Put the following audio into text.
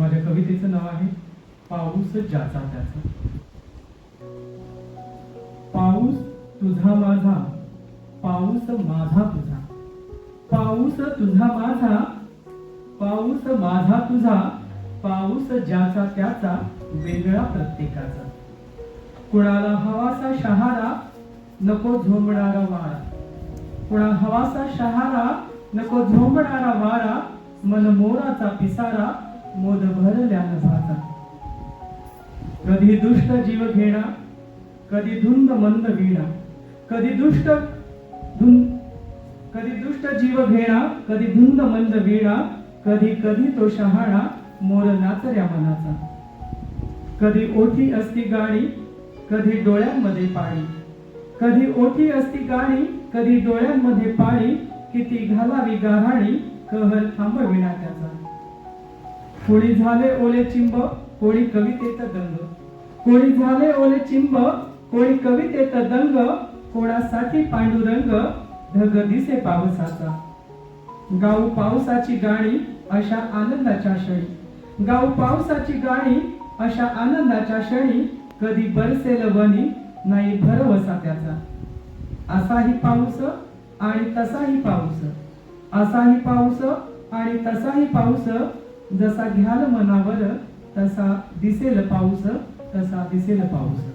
माझ्या कवितेचं नाव आहे पाऊस ज्याचा त्याचा. पाऊस तुझा माझा, पाऊस माझा तुझा, पाऊस तुझा माझा, पाऊस माझा तुझा, पाऊस ज्याचा त्याचा, वेगळा प्रत्येकाचा. कुणाला हवासा शहारा, नको झोंबणारा वारा, कुणा हवासा शहारा, नको झोंबणारा वारा, मन मोराचा पिसारा, मोद भरल्या नभाचा. कधी दुष्ट जीव घेणा, कधी धुंद मंद वीणा, कधी दुष्ट जीव घेणा, कधी धुंद मंद वीणा, कधी कधी तो शहाणा, मोर नाचऱ्या मनाचा. कधी ओठी असती गाणी, कधी डोळ्यांमध्ये पाणी, कधी ओठी असती गाणी, कधी डोळ्यांमध्ये पाणी, किती घालावी गाऱ्हाणी, कहर थांबविना त्याचा. कोणी झाले ओले चिंब, कोणी कवितेत दंग, कोणी झाले ओले चिंब, कोणी कवितेत दंग, कोणासाठी पांडुरंग, ढग दिसे पावसाचा. गाऊ पावसाची गाणी अशा आनंदाच्या क्षणी, गाऊ पावसाची गाणी अशा आनंदाच्या क्षणी, कधी बरसेल वनी, नाही भरवसा त्याचा. असाही पाऊस आणि तसाही पाऊस, असाही पाऊस आणि तसाही पाऊस, जसा घ्याल मनावर तसा दिसेल पाऊस, तसा दिसेल पाऊस.